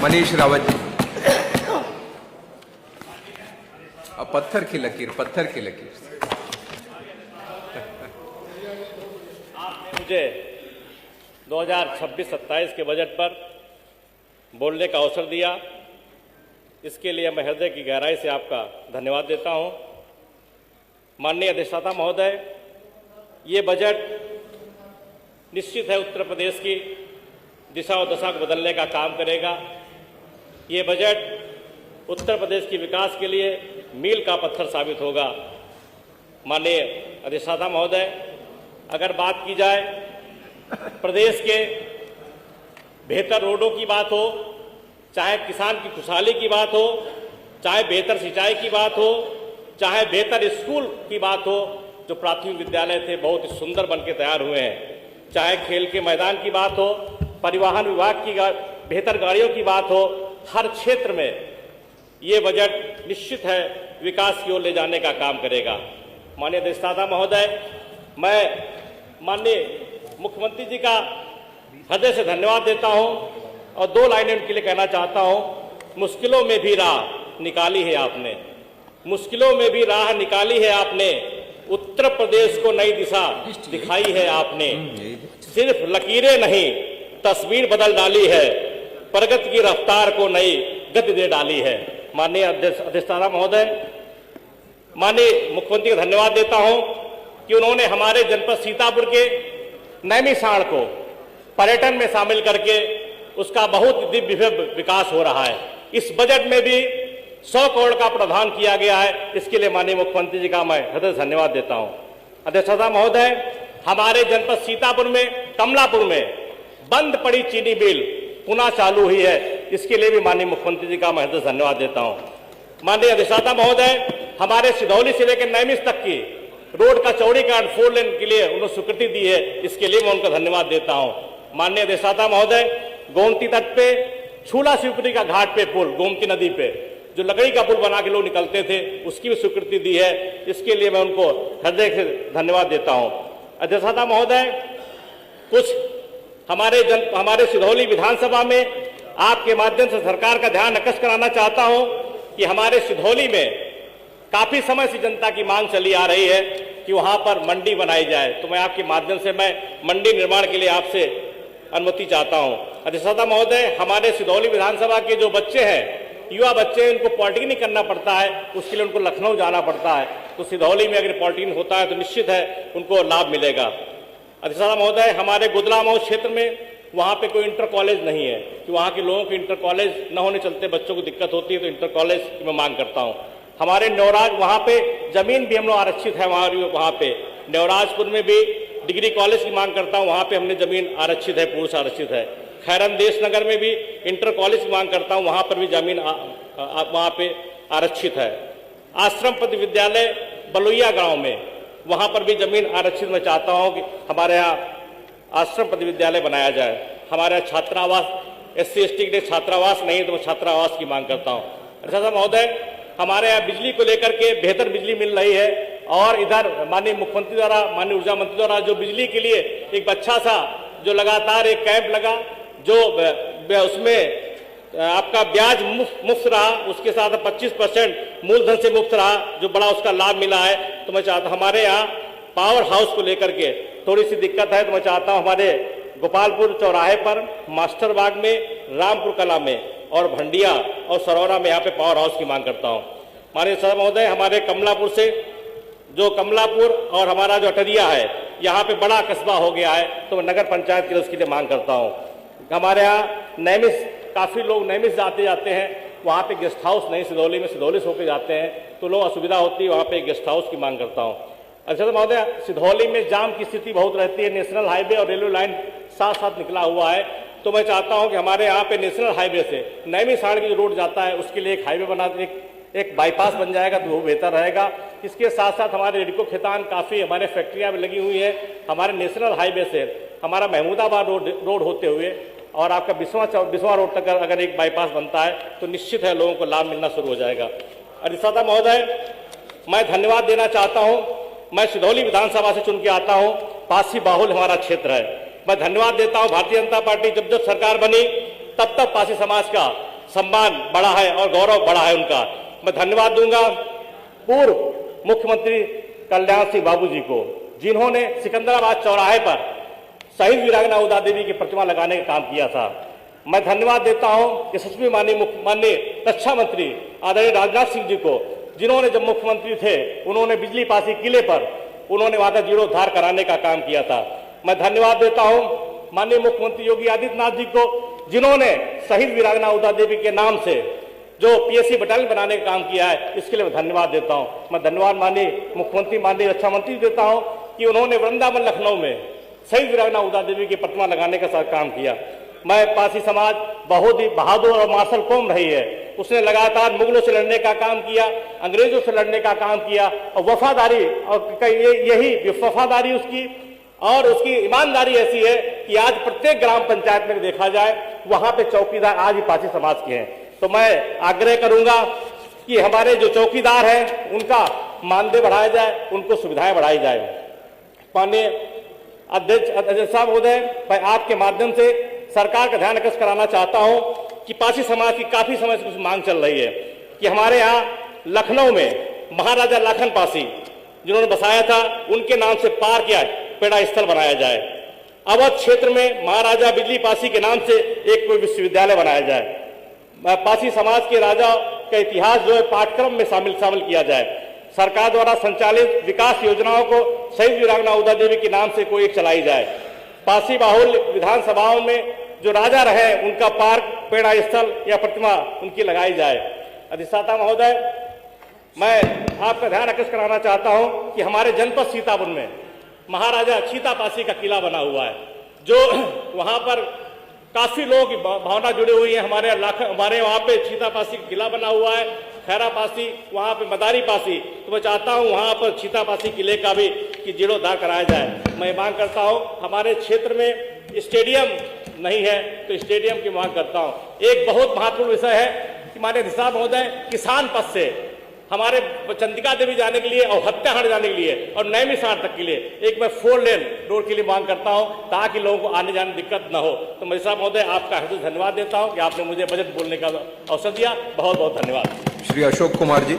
मनीष रावत जी। अब पत्थर की लकीर आपने मुझे 2026-27 के बजट पर बोलने का अवसर दिया, इसके लिए मैं हृदय की गहराई से आपका धन्यवाद देता हूं। माननीय अधिष्ठाता महोदय, ये बजट निश्चित है उत्तर प्रदेश की दिशा और दशा को बदलने का काम करेगा। ये बजट उत्तर प्रदेश के विकास के लिए मील का पत्थर साबित होगा। माननीय अधिष्ठाता महोदय, अगर बात की जाए प्रदेश के बेहतर रोडों की बात हो, चाहे किसान की खुशहाली की बात हो, चाहे बेहतर सिंचाई की बात हो, चाहे बेहतर स्कूल की बात हो, जो प्राथमिक विद्यालय थे बहुत ही सुंदर बनके तैयार हुए हैं, चाहे खेल के मैदान की बात हो, परिवहन विभाग की बेहतर गाड़ियों की बात हो, हर क्षेत्र में ये बजट निश्चित है विकास की ओर ले जाने का काम करेगा। माननीय अधिष्ठाता महोदय, मैं माननीय मुख्यमंत्री जी का हृदय से धन्यवाद देता हूं और दो लाइनें उनके लिए कहना चाहता हूं। मुश्किलों में भी राह निकाली है आपने, मुश्किलों में भी राह निकाली है आपने, उत्तर प्रदेश को नई दिशा दिखाई है आपने। सिर्फ लकीरें नहीं तस्वीर बदल डाली है, प्रगति की रफ्तार को नई गति दे डाली है। माननीय अधिष्ठाता महोदय, माननीय मुख्यमंत्री को धन्यवाद देता हूं कि उन्होंने हमारे जनपद सीतापुर के नैमिषारण्य को पर्यटन में शामिल करके उसका बहुत दिव्य विकास हो रहा है। इस बजट में भी 100 करोड़ का प्रावधान किया गया है, इसके लिए माननीय मुख्यमंत्री जी का मैं हृदय से धन्यवाद देता हूं। अधिष्ठाता महोदय, हमारे जनपद सीतापुर में कमलापुर में बंद पड़ी चीनी मिल पुनः चालू हुई है, इसके लिए भी माननीय मुख्यमंत्री जी का मैं हृदय से धन्यवाद देता हूं। माननीय अधिष्ठाता महोदय, हमारे सिधौली से लेकर नैमिष तक की रोड का चौड़ीकरण 4 लेन के लिए उन्होंने स्वीकृति दी है, इसके लिए मैं उनका धन्यवाद देता हूं। माननीय अधिष्ठाता महोदय, गोमती तट पे छूला शिवपुरी का घाट पे पुल, गोमती नदी पे जो लकड़ी का पुल बना के लोग निकलते थे, उसकी भी स्वीकृति दी है, इसके लिए मैं उनको हृदय से धन्यवाद देता हूं। अधिष्ठाता महोदय, कुछ हमारे सिधौली विधानसभा में आपके माध्यम से सरकार का ध्यान आकर्षित कराना चाहता हूं कि हमारे सिधौली में काफी समय से जनता की मांग चली आ रही है कि वहां पर मंडी बनाई जाए, तो मैं आपके माध्यम से मैं मंडी निर्माण के लिए आपसे अनुमति चाहता हूं। अधिष्ठाता महोदय, हमारे सिधौली विधानसभा के जो बच्चे हैं, युवा बच्चे हैं, उनको पॉलिटेक्निक करना पड़ता है, उसके लिए उनको लखनऊ जाना पड़ता है, तो सिधौली में अगर पॉलिटेक्निक होता है तो निश्चित है उनको लाभ मिलेगा। अधिष्ठाता महोदय, हमारे गुदलामऊ क्षेत्र में वहाँ पे कोई इंटर कॉलेज नहीं है कि वहाँ के लोगों के इंटर कॉलेज न होने चलते बच्चों को दिक्कत होती है, तो इंटर कॉलेज की मैं मांग करता हूँ। हमारे नेवराज वहाँ पे जमीन भी हम लोग आरक्षित है, वहाँ पे नेवराजपुर में भी डिग्री कॉलेज की मांग करता हूँ, वहाँ पे हमने जमीन आरक्षित है, पूर्ण आरक्षित है। खैरन देश नगर में भी इंटर कॉलेज की मांग करता हूँ, वहाँ पर भी जमीन वहाँ पे आरक्षित है। आश्रम पद विद्यालय बलुइया गाँव में वहाँ पर भी जमीन आरक्षित मैं चाहता हूँ कि हमारे यहाँ आश्रम पद विद्यालय बनाया जाए। हमारे यहाँ छात्रावास SC/ST के लिए छात्रावास नहीं है, तो मैं छात्रावास की मांग करता हूँ। अधिष्ठाता महोदय, हमारे यहाँ बिजली को लेकर के बेहतर बिजली मिल रही है और इधर माननीय मुख्यमंत्री द्वारा, माननीय ऊर्जा मंत्री द्वारा जो बिजली के लिए एक अच्छा सा जो लगातार एक कैंप लगा, जो उसमें आपका ब्याज मुफ्त रहा, उसके साथ 25% मूलधन से मुफ्त रहा, जो बड़ा उसका लाभ मिला है। तो मैं चाहता हूँ, हमारे यहाँ पावर हाउस को लेकर के थोड़ी सी दिक्कत है, तो मैं चाहता हूँ हमारे गोपालपुर चौराहे पर, मास्टर बाग में, रामपुर कला में और भंडिया और सरौरा में यहाँ पे पावर हाउस की मांग करता हूँ। माननीय सर महोदय, हमारे कमलापुर से जो कमलापुर और हमारा जो अटरिया है, यहाँ पे बड़ा कस्बा हो गया है, तो मैं नगर पंचायत की उसके लिए मांग करता हूँ। हमारे यहाँ नैमिष, काफ़ी लोग नैमिष जाते हैं, वहाँ पे गेस्ट हाउस नहीं, सिधौली में सिधौली से होकर जाते हैं तो लोग असुविधा होती है, वहाँ पे गेस्ट हाउस की मांग करता हूँ। अच्छा महोदय, सिधौली में जाम की स्थिति बहुत रहती है, नेशनल हाईवे और रेलवे लाइन साथ साथ निकला हुआ है, तो मैं चाहता हूँ कि हमारे यहाँ पे नेशनल हाईवे से नैमिषारण्य की जो रोड जाता है उसके लिए एक हाईवे बना, एक बाईपास बन जाएगा तो वो बेहतर रहेगा। इसके साथ साथ हमारे रेडको खेतान काफ़ी हमारे फैक्ट्रियाँ भी लगी हुई है, हमारे नेशनल हाईवे से हमारा महमूदाबाद रोड होते हुए और आपका बिस्वा रोड तक अगर एक बाईपास बनता है तो निश्चित है लोगों को लाभ मिलना शुरू हो जाएगा। अधिष्ठाता महोदय, मैं धन्यवाद देना चाहता हूं। मैं सिधौली विधानसभा से चुन के आता हूं, पासी बाहुल हमारा क्षेत्र है। मैं धन्यवाद देता हूं, भारतीय जनता पार्टी जब जब सरकार बनी तब तक पासी समाज का सम्मान बढ़ा है और गौरव बढ़ा है उनका। मैं धन्यवाद दूंगा पूर्व मुख्यमंत्री कल्याण सिंह बाबू जी को, जिन्होंने सिकंदराबाद चौराहे पर शहीद वीरांगना उदा देवी की प्रतिमा लगाने का काम किया था। मैं धन्यवाद देता हूं यशस्वी माननीय रक्षा मंत्री आदरणीय राजनाथ सिंह जी को, जिन्होंने जब मुख्यमंत्री थे उन्होंने बिजली पासी किले पर उन्होंने वहां का जीर्णोद्धार कराने का काम किया था। मैं धन्यवाद देता हूं माननीय मुख्यमंत्री योगी आदित्यनाथ जी को, जिन्होंने शहीद वीरांगना उदा देवी के नाम से जो पीएससी बटालियन बनाने का काम किया है, इसके लिए मैं धन्यवाद देता हूं। मैं धन्यवाद माननीय मुख्यमंत्री माननीय रक्षा मंत्री देता हूं कि उन्होंने वृंदावन लखनऊ में शहीद वीरांगना उदा देवी की प्रतिमा लगाने का काम किया। मैं पासी समाज बहुत ही बहादुर और मार्शल कौम रही है, उसने लगातार मुगलों से लड़ने का काम किया, अंग्रेजों से लड़ने का काम किया और वफादारी, और यही वफादारी उसकी और उसकी ईमानदारी ऐसी है कि आज प्रत्येक ग्राम पंचायत में देखा जाए वहां पे चौकीदार आज ही पासी समाज के हैं। तो मैं आग्रह करूंगा कि हमारे जो चौकीदार हैं उनका मानदेय बढ़ाया जाए, उनको सुविधाएं बढ़ाई जाए। माननीय अध्यक्ष साहब महोदय, मैं आपके माध्यम से सरकार का ध्यान आकर्षित कराना चाहता हूं कि पासी समाज की काफी समय से कुछ मांग चल रही है कि हमारे यहाँ लखनऊ में महाराजा लाखन पासी जिन्होंने बसाया था, उनके नाम से पार्क या पेड़ा स्थल बनाया जाए। अवध क्षेत्र में महाराजा बिजली पासी के नाम से एक कोई विश्वविद्यालय बनाया जाए। पासी समाज के राजा का इतिहास जो है पाठ्यक्रम में शामिल किया जाए। सरकार द्वारा संचालित विकास योजनाओं को शहीद वीरांगना उदा देवी के नाम से कोई एक चलाई जाए। पासी बाहुल विधानसभाओं में जो राजा रहे उनका पार्क, पेड़ा स्थल या प्रतिमा उनकी लगाई जाए। अधिष्ठाता महोदय, मैं आपका ध्यान आकर्षित कराना चाहता हूं कि हमारे जनपद सीतापुर में महाराजा छीतापासी का किला बना हुआ है, जो वहां पर काफी लोग भावना जुड़ी हुई है। हमारे वहां पे छीतापासी का किला बना हुआ है, खैरा पासी, वहां पे मदारी पासी। तो मैं चाहता हूं वहां पर छीतापासी किले का भी कि जीर्णोद्धार कराया जाए। मैं मांग करता हूं, हमारे क्षेत्र में स्टेडियम नहीं है तो स्टेडियम की मांग करता हूं। एक बहुत महत्वपूर्ण विषय है कि माननीय अध्यक्ष महोदय, किसान पथ से हमारे चंदिका देवी जाने के लिए और हत्याहाट जाने के लिए और नैमिषारण्य तक के लिए एक मैं 4 लेन रोड के लिए मांग करता हूं, ताकि लोगों को आने जाने में दिक्कत न हो। तो मैं साहब महोदय आपका हृदय धन्यवाद देता हूं कि आपने मुझे बजट बोलने का अवसर दिया। बहुत बहुत धन्यवाद। श्री अशोक कुमार जी।